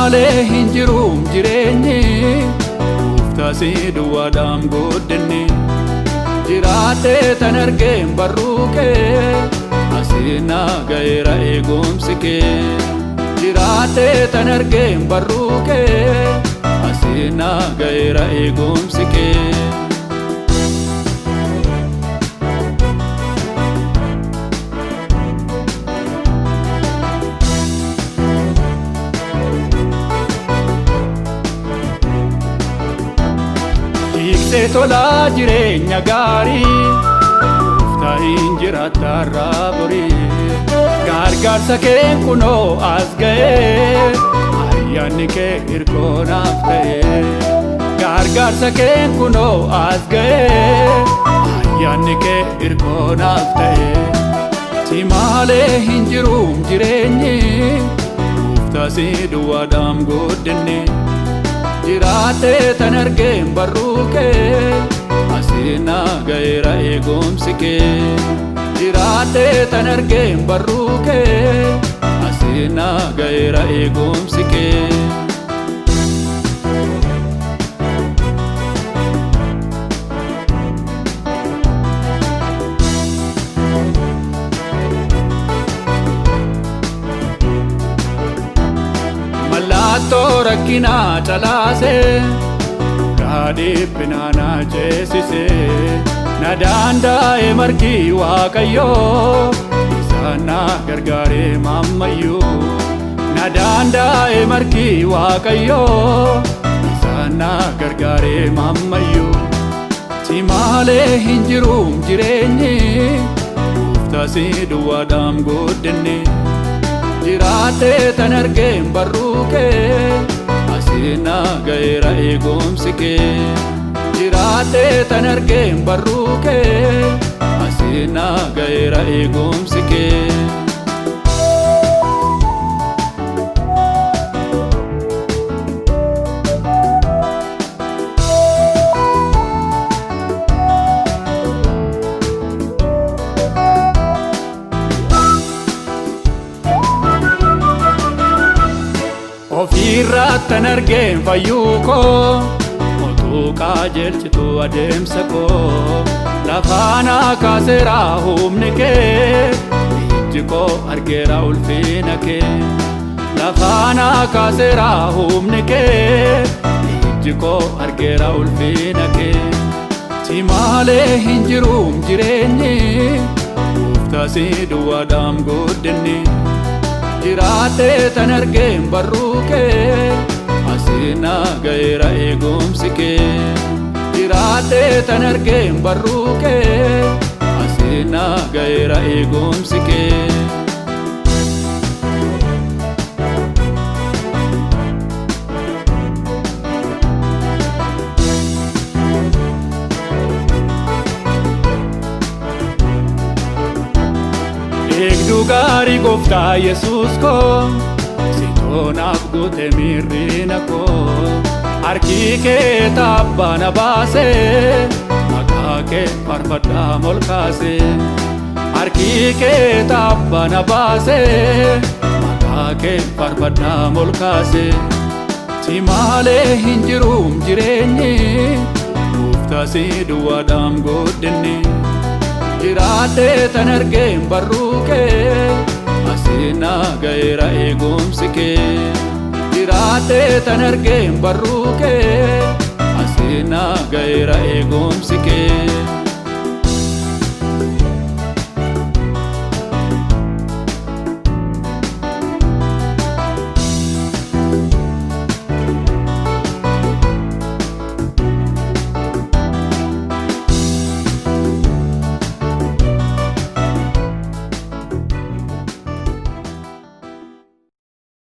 malee hin jiruum jireenyi Gooftaa duwwaadhaan guddinni Jiraatee tan argeen barruu kee Asiin na ga'eera eegumsi kee Jiraatee tan argeen barruu kee Asiin na ga'eera eegumsi kee Hiiksee tolaa jireenya gaarii Gooftaa hin jiraata har'aa borii Gargaarsa kee kunoo as ga'ee Ayyaanni kee hirkoo naaf ta'ee Gargaarsa kee kunoo as ga'ee Ayyaanni kee hirkoo naaf ta'ee Si malee hin jiruum jireenyi Gooftaa duwwaadhaan guddinni Jiraatee tan argeen barruu kee Asiin na ga'eera eegumsi kee Jiraatee tan argeen barruu kee Asiin na ga'eera eegumsi kee Mallattoo rakkinaa calaasee Dhugaa dhiphinaa na ceesisee Na daanda'ee margi Waaqayyoo Isaan na gargaaree mammayyuu Na daanda'ee margi Waaqayyoo Isaan na gargaaree mammayyuu Si malee hin jiruum jireenyi Gooftaa duwwaadhaan guddinni Jiraatee tan argeen barruu kee Asiin na ga'eera eegumsi kee Jiraatee tan argeen barruu kee Asiin na ga'eera eegumsi kee Ofirraa tan argeen fayyuu koo Otuu qajeelchitu adeemsa koo Lafaana kaaseera humni kee Ijji koo argeera ulfina kee Lafaana kaaseera humni kee Ijji koo argeera ulfina kee Si malee hin jiruum jireenyi Gooftaa duwwaadhaan guddinni Jiraatee tan argeen barruu kee Asiin na ga'eera eegumsi kee Jiraatee tan argeen barruu kee Asiin na ga'eera eegumsi kee Eegduu gaarii Gooftaa Yesuus koo Sitoo naaf goote mirriina koo Harki kee tabbaa na baasee Maqaa kee faarfadhaa ol kaasee Harki kee tabbaa na baasee Maqaa kee faarfadhaa ol kaasee Si malee hin jiruum jireenyi Gooftaa duwwaadhaan guddinni Jiraatee tan argeen barruu kee Asiin na ga'eera eegumsi kee Jiraatee tan argeen barruu kee Asiin na ga'eera eegumsi kee